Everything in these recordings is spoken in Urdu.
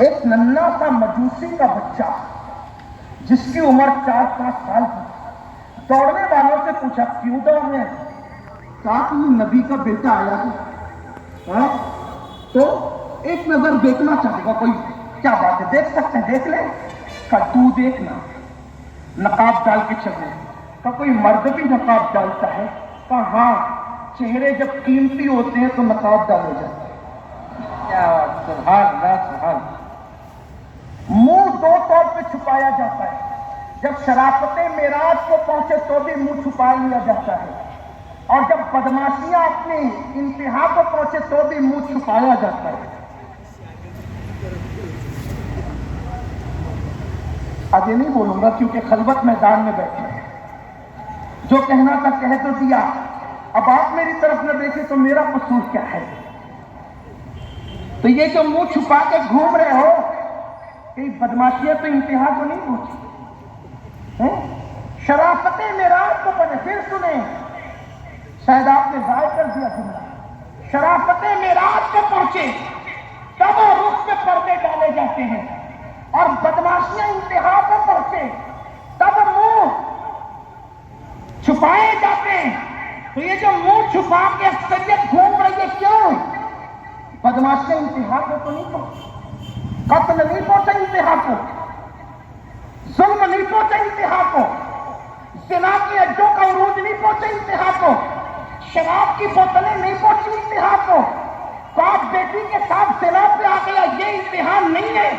ایک ننھا سا مجوسی کا بچہ جس کی عمر 4-5 سال کی، دوڑنے والوں سے پوچھا کیوں دوڑنے؟ کہا کہ یہ نبی کا بیٹا آیا ہے تو ایک نظر دیکھنا چاہے گا، کوئی کیا بات ہے دیکھ سکتے ہیں، دیکھ لیں؟ کہا تو دیکھنا، نقاب ڈال کے چلے۔ کہا کوئی مرد بھی نقاب ڈالتا ہے؟ کہا ہاں، چہرے جب قیمتی ہوتے ہیں تو نقاب ڈالے جاتے ہیں۔ کیا بات، سبحان اللہ سبحان اللہ۔ منہ دو طور پہ چھپایا جاتا ہے، جب شرافت معراج کو پہنچے تو بھی منہ چھپا لیا جاتا ہے، اور جب بدماشیاں اپنی انتہا کو پہنچے تو بھی منہ چھپایا جاتا ہے۔ آگے نہیں بولوں گا کیونکہ خلوت میدان میں بیٹھے ہیں، جو کہنا تھا کہہ تو دیا، اب آپ میری طرف نہ دیکھیں تو میرا قصور کیا ہے؟ تو یہ جو منہ چھپا کے گھوم رہے ہو، کہ بدماشیاں تو انتہا کو نہیں پہنچی، شرافت معراج کو پڑھیں، پھر سنیں، شاید آپ نے ضائع کر دیا جملہ۔ شرافت معراج کو پہنچے تب رخ پہ پردے ڈالے جاتے ہیں، اور بدماشیاں انتہا کو پہنچے تب منہ چھپائے جاتے ہیں۔ تو یہ جو منہ چھپا کے اکثریت گھوم رہی ہے، کیوں؟ بدماشیاں انتہا کو تو نہیں پہنچی، قتل نہیں پہنچا انتہا کو، ظلم نہیں پہنچا انتہا کو، زنا کی اڈوں کا عروج نہیں پہنچا انتہا کو، شراب کی بوتلیں نہیں پہنچی انتہا کو، باپ بیٹی کے ساتھ زنا پہ آ گیا، یہ انتہا نہیں ہے۔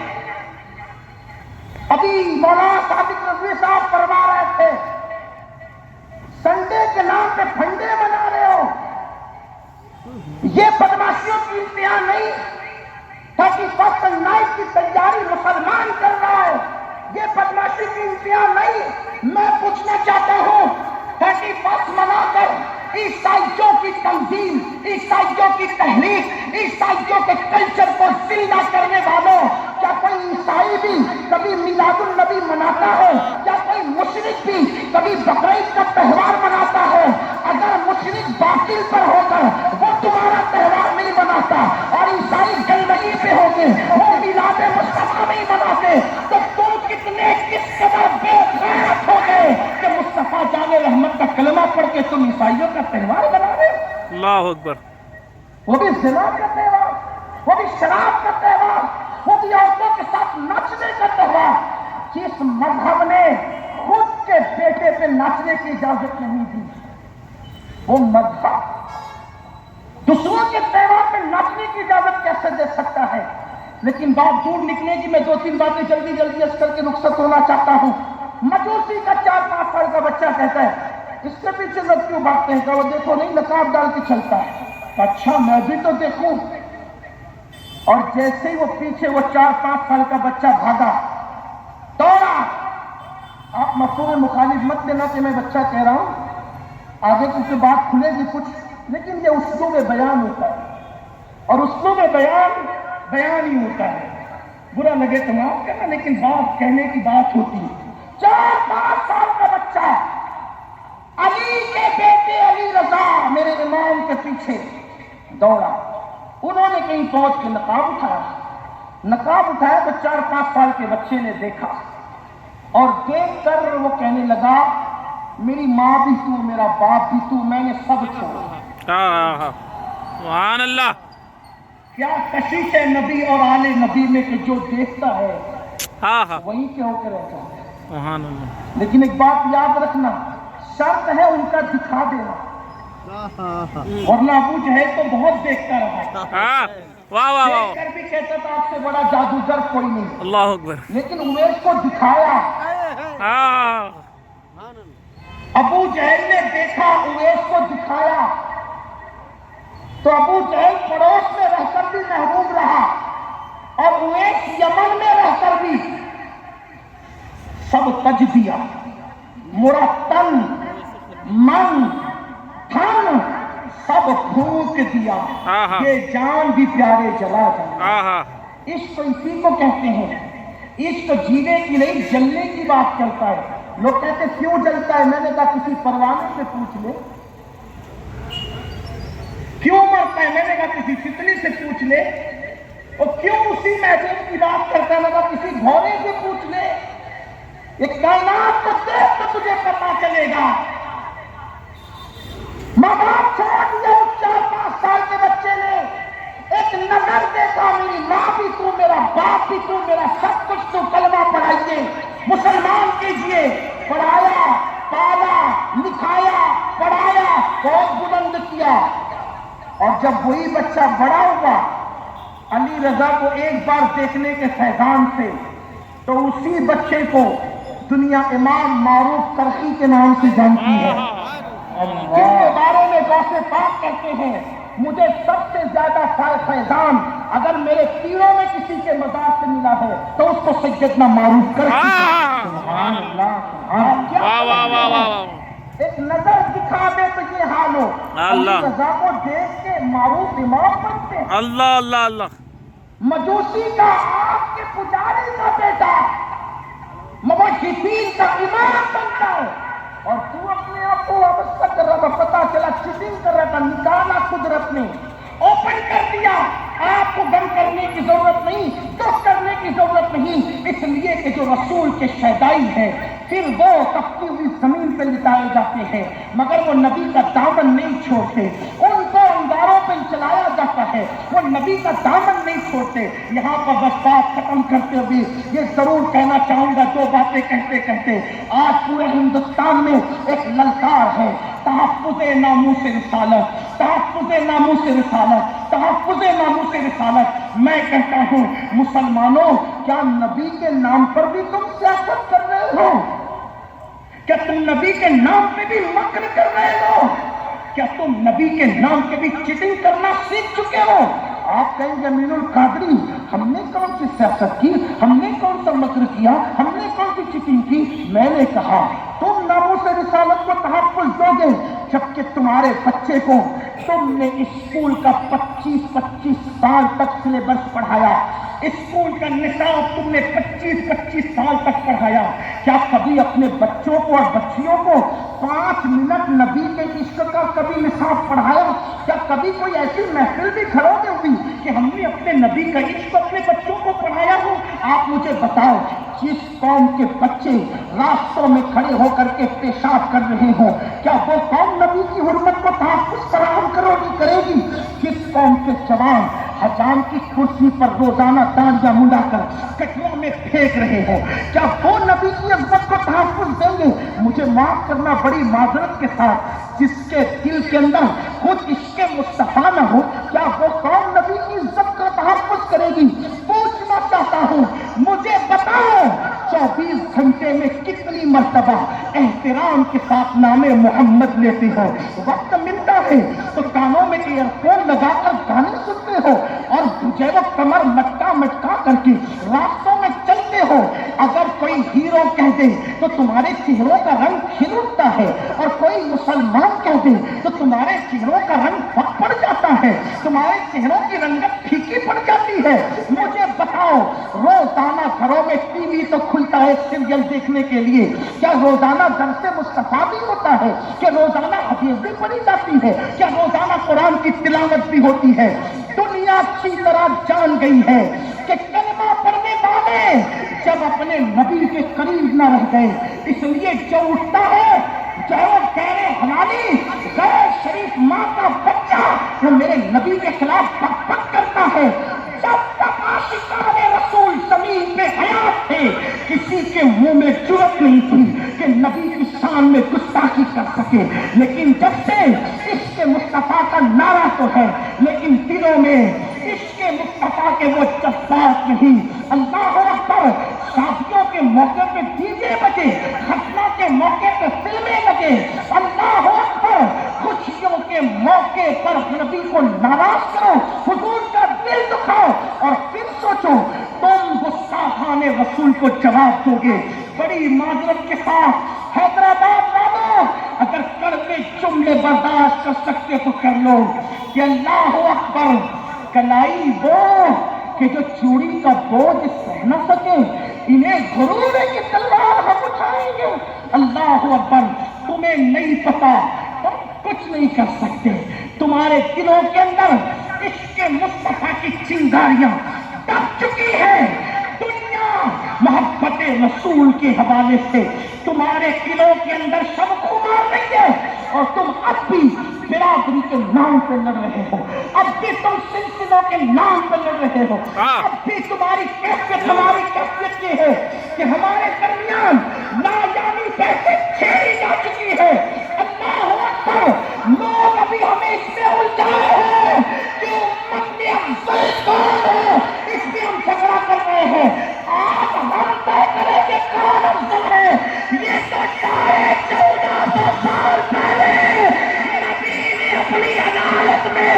ابھی مولانا صادق رضوی صاحب فرما رہے تھے، سنڈے کے نام پہ پھنڈے بنا رہے ہو، یہ بدماشیوں کی انتہا نہیں، تاکہ فرسٹ نائٹ کی تیاری مسلمان کر رہا ہے، یہ بدماشی کی انتہا نہیں۔ میں پوچھنا چاہتا ہوں، تاکہ فرسٹ منا کر عیسائیوں کی تنظیم، عیسائیوں کی تحریک، عیسائیوں کے کلچر کو زندہ کرنے والوں، کیا کوئی عیسائی بھی کبھی میلاد النبی مناتا ہے؟ کیا کوئی مشرک بھی کبھی بقرعید کا تہوار مناتا ہے؟ اگر مشرک باطل پر ہو کر وہ تمہارا تہوار نہیں مناتا اور عیسائی گندگی پہ ہو کے وہ میلاد مصطفیٰ نہیں مناتے، تو تم کتنے کس قدر بے غیرت ہو گئے کہ مصطفیٰ جان رحمت کا کلمہ پڑھ کے تم عیسائیوں کا تہوار بنا رہے ہو؟ اللہ اکبر۔ وہ بھی زنا کا تہوار، وہ بھی شراب کا تہوار، وہ بھی عورتوں کے ساتھ ناچنے کا تہوار، جس مذہب نے خود کے بیٹے پہ ناچنے کی اجازت نہیں دی، وہ مذہب دوسروں کے تہوار پہ ناچنے کی اجازت کیسے دے سکتا ہے؟ لیکن بات دور نکلے گی، میں 2-3 باتیں جلدی جلدی اس کر کے رخصت ہونا چاہتا ہوں۔ مجوسی کا 4-5 سال کا بچہ کہتا ہے اس کے پیچھے لوگ کیوں بھاگتے ہیں؟ کہ وہ دیکھو نہیں نقاب ڈال کے چلتا ہے۔ اچھا میں بھی تو دیکھوں۔ اور جیسے ہی وہ پیچھے وہ 4-5 سال کا بچہ بھاگا، دوڑا، آپ مفہوم مخالف مت دینا کہ میں بچہ کہہ رہا ہوں، آگے کچھ بات کھلے گی کچھ، لیکن یہ اسلوب بیان ہوتا ہے، اور اسلوب بیان ہی ہوتا ہے۔ برا لگے تو معاف کرنا، لیکن بات کہنے کی بات ہوتی ہے۔ 4-5 سال کا بچہ علی کے بیٹے علی رضا میرے امام کے پیچھے دوڑا، انہوں نے کہیں پہنچ کے نقاب اٹھایا تو 4-5 سال کے بچے نے دیکھا، اور دیکھ کر وہ کہنے لگا میری ماں بھی تو، میرا باپ بھی تو، میں نے سب چھوڑا۔ سبحان اللہ۔ کیا کشش ہے نبی اور آل نبی میں کہ جو دیکھتا ہے وہیں کے ہو کے رہتا ہے۔ سبحان اللہ۔ لیکن ایک بات یاد رکھنا، شرط ہے ان کا دکھا دینا، ورنہ ابو جہل تو بہت دیکھتا رہا، واہ واہ دیکھ واہ، کر بھی کہتا تھا آپ سے بڑا جادوگر کوئی نہیں، اللہ اکبر۔ لیکن اویس کو دکھایا۔ ابو جہل نے دیکھا، اویس کو دکھایا، تو ابو جہل پڑوس میں رہ کر بھی محروم رہا، اور اویس یمن میں رہ کر بھی سب تج دیا، مرتن من دھن سب پھونک دیا، یہ جان بھی پیارے جلا جانا۔ عشق اسی کو کہتے ہیں، عشق جینے کی نہیں جلنے کی بات کرتا ہے۔ لوگ کہتے کیوں جلتا ہے؟ میں نے کہا کسی پروانے سے پوچھ لے۔ کیوں مرتا ہے؟ میں نے کہا کسی فتنی سے پوچھ لے۔ وہ کیوں اسی محفل کی بات کرتا ہے؟ مگر کسی گھوڑے سے پوچھ لے، یہ کائنات کو دیکھ تو تجھے پتا چلے گا۔ ماں باپ چھوڑ دیا اس 4-5 سال کے بچے نے، ایک نظر دیکھا، میری ماں بھی تو، میرا باپ بھی تو، میرا سب کچھ تو، کلمہ پڑھائیے، مسلمان کیجئے، پڑھایا، پالا، لکھایا، پڑھایا، بہت بلند کیا۔ اور جب وہی بچہ بڑا ہوا علی رضا کو ایک بار دیکھنے کے فیضان سے، تو اسی بچے کو دنیا امام معروف ترقی کے نام سے جانتی ہے، جن کے بارے میں غوث پاک کہتے ہیں مجھے سب سے زیادہ فیضان اگر میرے پیروں میں کسی کے مزار سے ملا ہے تو اس کو سیدنا معروف کرتی ہے۔ سبحان اللہ، سبحان اللہ، واہ واہ واہ واہ واہ، ایک نظر دکھا دے تو یہ حال ہو۔ اللہ، علی رضا کو دیکھ کے معروف امام بنتے ہیں۔ اللہ اللہ اللہ، مجوسی کا، آپ کے پجاری کا بیٹا موحدین کا امام بنتا ہے، اور تو اپنے آپ کو وابستہ کر رہا تھا، پتا چلا چیٹنگ کر رہا تھا، نکالا قدرت نے، اوپن کر دیا۔ آپ کو غم کرنے کی ضرورت نہیں، دکھ کرنے کی ضرورت نہیں، اس لیے کہ جو رسول کے شیدائی ہے پھر وہ تپتی ہوئی زمین پہ لٹائے جاتے ہیں، مگر وہ نبی کا دامن نہیں چھوڑتے، ان کو انگاروں پہ چلایا جاتا ہے، وہ نبی کا دامن نہیں چھوڑتے۔ یہاں پر بس بات ختم کرتے ہوئے یہ ضرور کہنا چاہوں گا، دو باتیں کہتے کہتے، آج پورے ہندوستان میں ایک للکار ہے، تحفظ ناموس رسالت، تحفظ ناموس رسالت، تحفظ ناموس رسالت۔ میں کہتا ہوں مسلمانوں، کیا نبی کے نام پر بھی تم سیاست کر رہے ہو؟ کیا تم نبی کے نام پہ بھی مکر کر رہے ہو؟ کیا تم نبی کے نام پہ بھی چیٹنگ کرنا سیکھ چکے ہو؟ آپ کہیں گے امین القادری ہم نے کون سی سیاست کی، ہم نے کون سا مکر کیا، ہم نے کون سی چیٹنگ کی؟ میں نے کہا تم ناموس رسالت کو تحفظ دو گے جبکہ تمہارے بچے کو تم نے اسکول کا 25 سال تک سلیبس پڑھایا، اسکول کا نصاب تم نے 25 سال تک پڑھایا۔ کیا کبھی اپنے بچوں کو اور بچیوں کو 5 منٹ نبی کے عشق کا کبھی نصاب پڑھایا؟ کیا کبھی کوئی ایسی محفل بھی کھڑوگے ہوئی کہ ہم نے اپنے نبی کا عشق اپنے بچوں کو پڑھایا ہو؟ آپ مجھے بتاؤ، جس قوم کے بچے راستوں میں کھڑے ہو کر کے پیشاب کر رہے ہوں، کیا وہ قوم نبی کی حرمت کو تحفظ فراہم کرے گی؟ جس قوم کے جوان حجام کی کرسی پر روزانہ داڑیاں منڈا کر کٹروں میں پھینک رہے ہوں، کیا وہ نبی کی عظمت کو تحفظ دیں گے؟ مجھے معاف کرنا بڑی معذرت کے ساتھ، جس کے دل کے اندر خود عشق مصطفیٰ نہ ہو، کیا وہ قوم نبی کی عزت کا تحفظ کرے گی؟ پوچھنا چاہتا ہوں، مجھے بتاؤ 24 گھنٹے میں کتنی مرتبہ احترام کے ساتھ نام محمد لیتے ہو؟ وقت ملتا ہے تو کانوں میں ایئر فون لگا کر گانے سنتے ہو اور تجھے وہ کمر مٹکا کر کے راستوں میں چلتے ہو۔ اگر کوئی ہیرو کہہ دے تو تمہارے چہروں کا رنگ کھل اٹھتا ہے، اور کوئی مسلمان کہہ دے تو تمہارے چہروں کا رنگ پھک پڑ جاتا ہے، تمہارے چہروں کی رنگت پھیکی پڑ جاتی ہے۔ مجھے بتاؤ، روزانہ گھروں میں ٹی وی تو کھلتا ہے سیریل دیکھنے کے لیے، کیا روزانہ درس مصطفیٰ بھی ہوتا ہے؟ کیا روزانہ حدیث بھی پڑھی جاتی ہے؟ کیا روزانہ قرآن کی تلاوت بھی ہوتی ہے؟ دنیا اچھی طرح جان گئی ہے کہ کلمہ پڑھنے والے جب اپنے نبی کے قریب نہ رہ گئے، اس لیے جو اٹھتا ہے جو غیر حلالی غیر شریف ماں کا بچہ وہ میرے نبی کے خلاف بک بک کرتا ہے۔ جب تک عاشقان رسول زمین پہ حیات تھے کسی کے منہ میں جرأت نہیں تھی کہ نبی کی شان میں گستاخی کر سکے، لیکن جب سے عشق مصطفیٰ کا نعرہ تو ہے لیکن دلوں میں عشق مصطفیٰ کے وہ جذبات نہیں۔ اللہ اکبر، شادیوں کے موقع پہ ڈی جے بجے، ختنہ کے موقع پہ فلمیں لگے، اللہ اکبر، خوشیوں کے موقع پر نبی کو ناراض کرو، حضور کا دل دکھاؤ، اور پھر سوچو تم گستاخان رسول کو جواب دو گے۔ بڑی معذرت کے ساتھ حیدرآباد والوں، اگر کڑوے جملے برداشت کر سکتے تو کر لو کہ اللہ اکبر، کلائی وہ کہ جو چوڑی کا بوجھ سہ نہ سکے، انہیں غرور ہے کہ تلوار ہم اٹھائیں گے۔ اللہ اکبر، تمہیں نہیں پتا، تم کچھ نہیں کر سکتے، تمہارے دلوں کے اندر عشق مصطفیٰ کی چنگاریاں 10 کے رسول کے حوالے سے تمہارے دلوں کے اندر سب کو مار رہی ہے، اور تم اب بھی برادری کے نام پہ لڑ رہے ہو، اب بھی تم سلسلوں کے نام پہ لڑ رہے ہو، اب بھی تمہاری کیفیت ہماری کیفیت یہ ہے کہ ہمارے درمیان ناجانی بحث چھیڑی جا چکی ہے۔ اللہ اکبر، لوگ ابھی ہمیں اس میں الجھائے ہیں کہ امت میں افضل کون ہے، اس میں ہم جھگڑا کر رہے ہیں۔ آج ہم طے کریں کہ کون افضل ہے۔ یہ تو 1400 سال پہلے نبی نے اپنی عدالت میں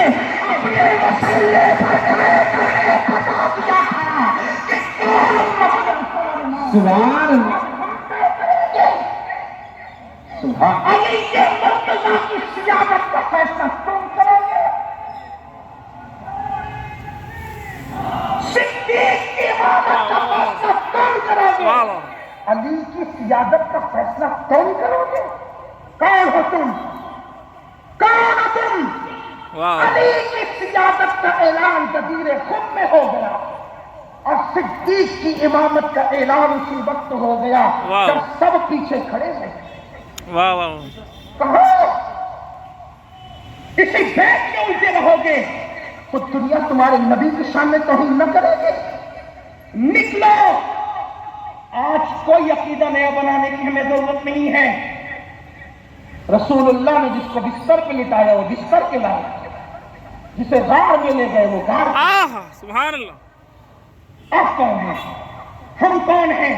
اپنے مسئلے پر کھڑے کرنے بتا دیا تھا کہ کون افضل ہے۔ سبحان اللہ، علی کے مرتضیٰ کی سیادت کا فیصلہ تم کرو گے، صدیق کی امامت کا فیصلہ تم کرو گے، علی کی سیادت کا فیصلہ تم کرو گے۔ کون ہو تم؟ کون ہو تم؟ علی کی سیادت کا اعلان غدیر خم میں ہو گیا، اور صدیق کی امامت کا اعلان اسی وقت ہو گیا جب سب پیچھے کھڑے ہیں۔ واہ واہ، کہو اسی بیت میں الجھے رہو گے تو دنیا تمہارے نبی کے سامنے توہین نہ کرے گی۔ نکلو، آج کوئی عقیدہ نیا بنانے کی ہمیں ضرورت نہیں ہے۔ رسول اللہ نے جس کو بستر پہ لٹایا وہ بستر کے لائے، جسے غار میں لے گئے وہ غار۔ سبحان اللہ۔ آپ کون ہیں؟ ہم کون ہیں؟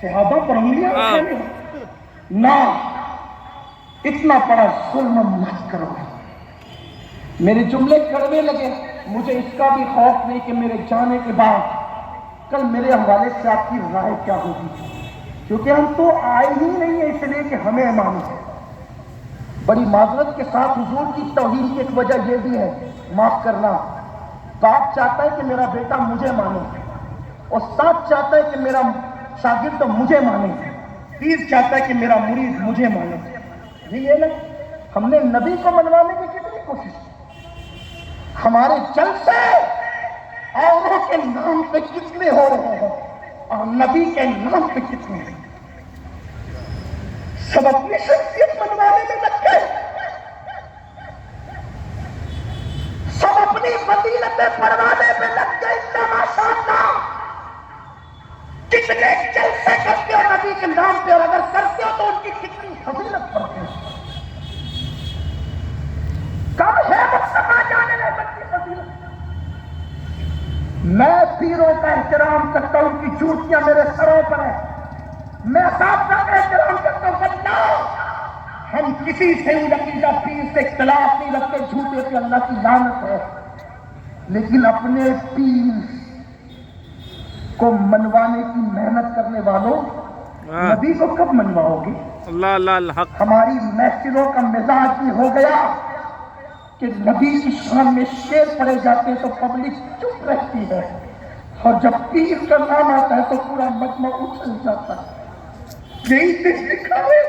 صحابہ پر انگلیاں اٹھانے ہو؟ نہ، اتنا بڑا ظلم مت کرو۔ میرے جملے کڑوے لگے، مجھے اس کا بھی خوف نہیں کہ میرے جانے کے بعد کل میرے حوالے سے آپ کی رائے کیا ہوگی، کیونکہ ہم تو آئے ہی نہیں ہیں اس لیے کہ ہمیں مانو ہے۔ بڑی معذرت کے ساتھ حضور کی توہین کی ایک وجہ یہ بھی ہے، معاف کرنا، باپ چاہتا ہے کہ میرا بیٹا مجھے مانے، استاد چاہتا ہے کہ میرا شاگرد مجھے مانے، پیر چاہتا ہے کہ میرا مرید مجھے مانے۔ یہ نا ہم نے نبی کو منوانے کی کتنی کوشش کی، ہمارے جلسے اوروں کے نام پہ کتنے ہو رہے ہیں اور نبی کے نام پہ کتنے ہیں۔ سب اپنی شخصیت منوانے میں لگ گئے، سب اپنی فضیلتیں پڑھوانے میں لگ گئے۔ ماشاء اللہ، کتنے جلسے کرتے ہو نبی کے نام پہ، اور اگر کرتے ہو تو ان کی کتنی فضیلت پڑھتے ہو۔ کب ہے مصطفیٰ جانے لے کی فضیلت؟ میں پیروں کا احترام کرتا ہوں، ان کی جوتیاں میرے سروں پر ہیں، میں اساتذہ کا احترام کرتا ہوں، بلّہ ہم کسی سے عقیدہ پیر سے اختلاف نہیں رکھتے، جھوٹے پہ اللہ کی لعنت ہے، لیکن اپنے پیر کو منوانے کی محنت کرنے والوں نبی کو کب منواؤ گے؟ اللہ اللہ اللہ، حق۔ ہماری محفلوں کا مزاج بھی ہو گیا کہ نبی کی شان میں شعر پڑے جاتے ہیں تو پبلک چپ رہتی ہے، اور جب پیر کا نام آتا ہے تو پورا مجمع اچھل جاتا ہے۔ یہی دل دکھاوے،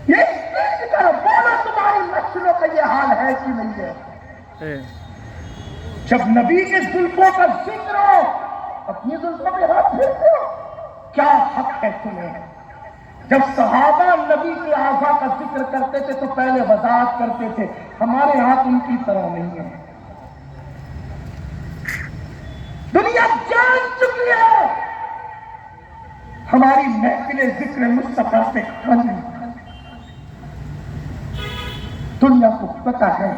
یہی دل دکھاوے، بولو تمہاری نسلوں کا یہ حال ہے کہ نہیں ہے؟ جب نبی کے زلفوں کا ذکر ہو اپنی زلفوں پہ ہاتھ پھیرتے ہو، کیا حق ہے تمہیں؟ جب صحابہ نبی کے اعضاء کا ذکر کرتے تھے تو پہلے وضاحت کرتے تھے، ہمارے ہاتھ ان کی طرح نہیں ہے۔ دنیا جان چکی ہے ہماری محفل ذکر مصطفیٰ سے خالی۔ دنیا کو پتہ ہے،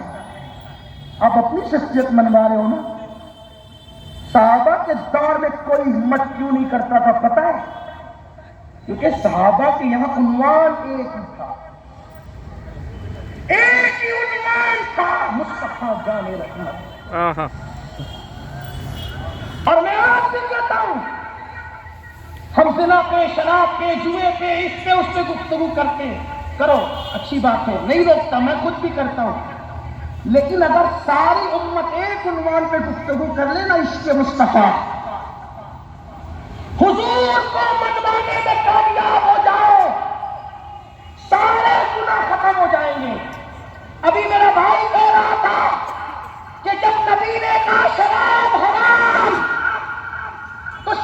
آپ اپنی شخصیت منوا رہے ہو نا۔ صحابہ کے دور میں کوئی ہمت کیوں نہیں کرتا تھا پتہ ہے؟ کیونکہ صحابہ کے یہاں عنوان ایک ہی تھا، ایک ہی عنوان تھا، مصطفیٰ جان رحمت۔ اور میں آپ سے کہتا ہوں، ہم زنا پہ، شراب پہ، جوئے پہ، اس پہ اس پہ گفتگو کرتے ہیں، کرو، اچھی بات ہے، نہیں روکتا، میں خود بھی کرتا ہوں، لیکن اگر ساری امت ایک عنوان پہ گفتگو کر لے نا، عشق مصطفیٰ، حضور کو منوانے میں کامیاب ہو جاؤ، سارے گناہ ختم ہو جائیں گے۔ ابھی میرا بھائی کہہ رہا تھا کہ جب نبی نے کہا شراب حرام تو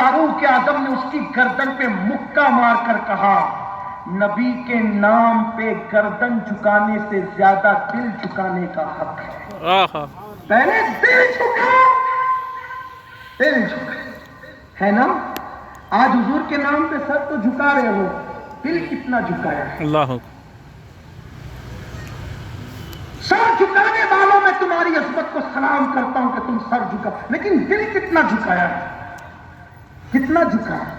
فاروق اعظم نے اس کی گردن پہ مکہ مار کر کہا نبی کے نام پہ گردن جھکانے سے زیادہ دل جھکانے کا حق ہے. آہا پہلے دل جھکا ہے نا. آج حضور کے نام پہ سر تو جھکا رہے ہو, دل کتنا جھکایا ہے؟ اللہ سر جھکانے والوں میں تمہاری عظمت کو سلام کرتا ہوں کہ تم سر جھکا, لیکن دل کتنا جھکایا ہے؟ کتنا جھکایا؟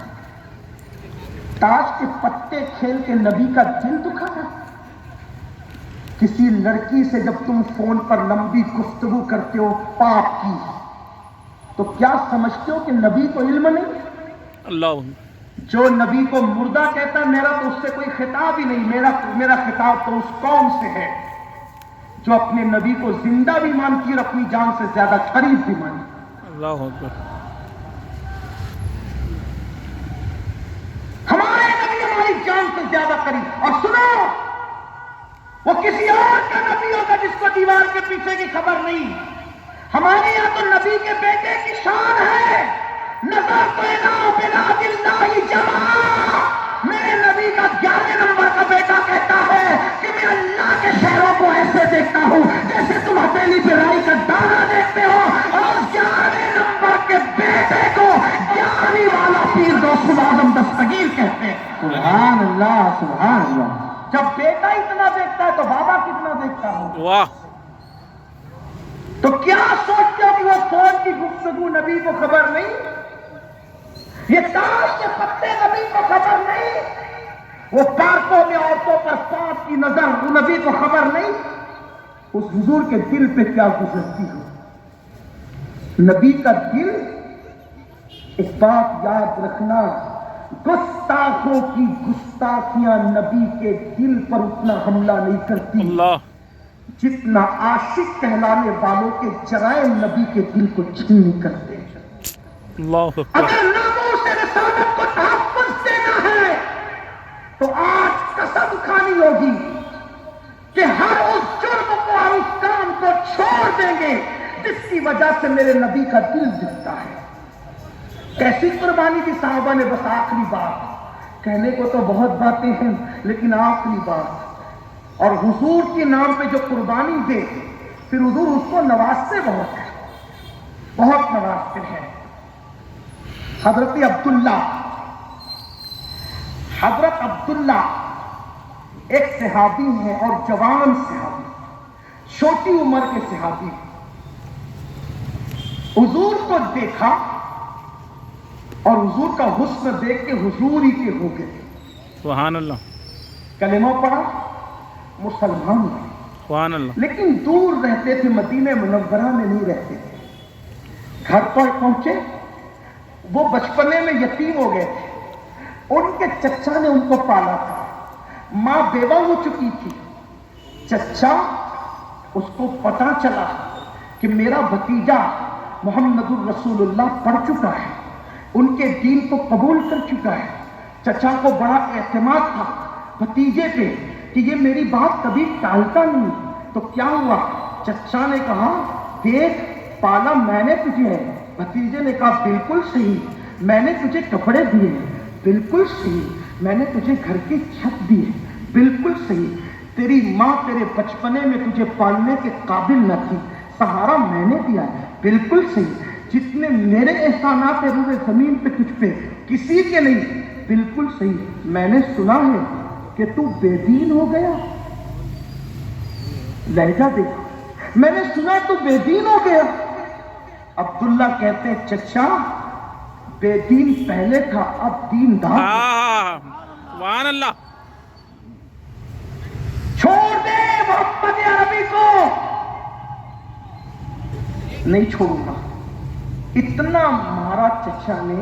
تاش کے پتے کھیل کے نبی کا دل دکھا تھا. کسی لڑکی سے جب تم فون پر لمبی گفتگو کرتے ہو پاپ کی, تو کیا سمجھتے ہو کہ نبی کو علم نہیں؟ اللہ جو نبی کو مردہ کہتا ہے میرا تو اس سے کوئی خطاب ہی نہیں, میرا خطاب تو اس قوم سے ہے جو اپنے نبی کو زندہ بھی مانتی اور اپنی جان سے زیادہ قریب بھی مانتی. اللہ اکبر. ہمارے نبی ہماری جان سے زیادہ قریب. اور سنو, وہ کسی اور کا نبی ہوگا جس کو دیوار کے پیچھے کی خبر نہیں. ہمارے یہاں تو نبی کے بیٹے کی شان ہے. نظر تو بلاد اللہ جمع. میرے نبی کا 11 نمبر کا بیٹا کہتا ہے کہ میں اللہ کے شہروں کو ایسے دیکھتا ہوں جیسے تم ہتھیلی پہ رائی کا دانا دیکھتے ہو, اور 11 نمبر کے بیٹے کو 11ویں والا پیر غوث اعظم دستگیر کہتے ہیں. سبحان اللہ سبحان اللہ. جب بیٹا اتنا دیکھتا ہے تو بابا کتنا دیکھتا ہو. واہ. تو کیا سوچتے ہو کہ وہ فون کی گفتگو نبی کو خبر نہیں؟ یہ تاش کے پتے نبی کو خبر نہیں؟ وہ پارکوں میں عورتوں پر پانچ کی نظر وہ نبی کو خبر نہیں؟ اس حضور کے دل پہ کیا گزرتی ہو؟ نبی کا دل, ایک بات یاد رکھنا, گستاخوں کی گستاخیاں نبی کے دل پر اتنا حملہ نہیں کرتی اللہ جتنا عاشق کہلانے والوں کے جرائم نبی کے دل کو چھین کرتے ہیں. اللہ اکبر. اگر ناموس رسالت کو تحفظ دینا ہے تو آج قسم کھانی ہوگی کہ ہر اس جرم کو اور اس کام کو چھوڑ دیں گے جس کی وجہ سے میرے نبی کا دل دکھتا ہے. کیسی قربانی دی صحابہ نے؟ بس آخری بات کہنے کو تو بہت باتیں ہیں, لیکن آخری بات, اور حضور کے نام پہ جو قربانی دے پھر حضور اس کو نوازتے بہت ہیں, بہت نوازتے ہیں. حضرت عبداللہ ایک صحابی ہیں اور جوان صحابی, چھوٹی عمر کے صحابی. حضور کو دیکھا اور حضور کا حسن دیکھ کے حضور ہی کے ہو گئے. سبحان اللہ. کلمہ پڑھا, مسلمان ہیں, سبحان اللہ. لیکن دور رہتے تھے, مدینہ منورہ میں نہیں رہتے تھے. گھر پر پہنچے, وہ بچپنے میں یتیم ہو گئے تھے. ان کے چچا نے ان کو پالا تھا, ماں بیوہ ہو چکی تھی. چچا اس کو پتہ چلا کہ میرا بھتیجا محمد الرسول اللہ پڑھ چکا ہے, ان کے دین کو قبول کر چکا ہے. چچا کو بڑا اعتماد تھا بھتیجے پہ کہ یہ میری بات کبھی ٹالتا نہیں. تو کیا ہوا؟ چچا نے کہا دیکھ پالا میں نے تجھے ہے. بھتیجے نے کہا بالکل صحیح, میں نے تجھے کپڑے دیے, بالکل صحیح, میں نے تجھے گھر کی چھت دی ہے, بالکل صحیح, تیری ماں تیرے بچپنے میں تجھے پالنے کے قابل نہ تھی, سہارا میں نے دیا ہے, بالکل صحیح, جتنے میرے احسانات روئے زمین پہ تجھ پہ کسی کے نہیں, بالکل صحیح, میں نے سنا ہے کہ تو بے دین ہو گیا. لہجہ دیکھو, میں نے سنا تو بے دین ہو گیا. عبداللہ کہتے ہیں چچا بے دین پہلے تھا, اب دین دار. سبحان اللہ. چھوڑ دے محمد عربی کو. نہیں چھوڑوں گا. اتنا مارا چچا نے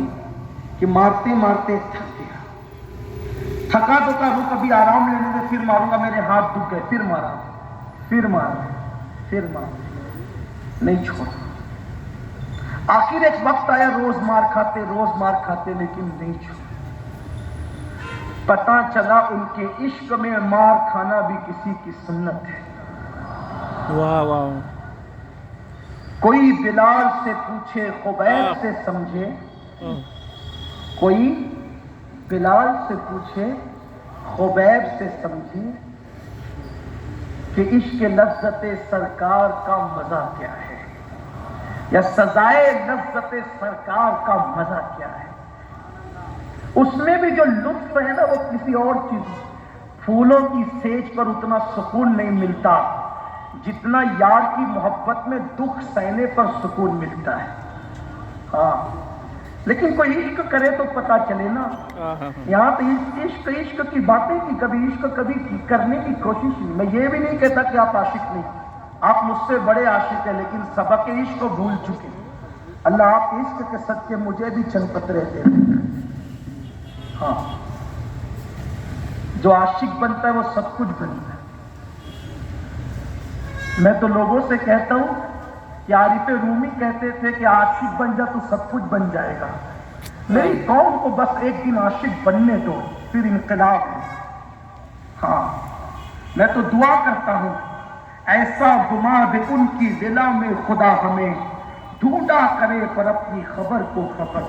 کہ مارتے مارتے تھک گیا. تھکا تو کا رو کبھی آرام لینے دے, پھر ماروں گا, میرے ہاتھ دکھ گئے, پھر مارا, پھر مارا, پھر مارا, نہیں چھوڑا. آخر ایک وقت آیا روز مار کھاتے لیکن نہیں چھوڑا. پتہ چلا ان کے عشق میں مار کھانا بھی کسی کی سنت ہے. واہ واہ. کوئی بلال سے پوچھے خبیب سے سمجھے, کوئی بلال سے پوچھے، خبیب سے سمجھے کہ عشق لذت سرکار کا مزہ کیا ہے، یا سزائے لذت سرکار کا مزہ کیا ہے۔ اس میں بھی جو لطف ہے نا وہ کسی اور چیز، پھولوں کی سیج پر اتنا سکون نہیں ملتا جتنا یار کی محبت میں دکھ سہنے پر سکون ملتا ہے۔ ہاں لیکن کوئی عشق کرے تو پتا چلے نا۔ یہاں تو عشق کی باتیں کی، کبھی عشق کبھی کرنے کی کوشش نہیں۔ میں یہ بھی نہیں کہتا کہ آپ عاشق نہیں، آپ مجھ سے بڑے عاشق ہیں، لیکن سبق عشق کو بھول چکے۔ اللہ آپ عشق کے صدقے مجھے بھی چند قطرے دے دیں۔ ہاں جو عاشق بنتا ہے وہ سب کچھ بنتا ہے۔ میں تو لوگوں سے کہتا ہوں کہ عارف رومی کہتے تھے کہ عاشق بن جا تو سب کچھ بن جائے گا۔ میری قوم کو بس ایک دن عاشق بننے دو، پھر انقلاب ہے۔ ہاں میں تو دعا کرتا ہوں ایسا گما دے ان کی ضلع میں خدا ہمیں، ڈھونڈا کرے پر اپنی خبر کو خبر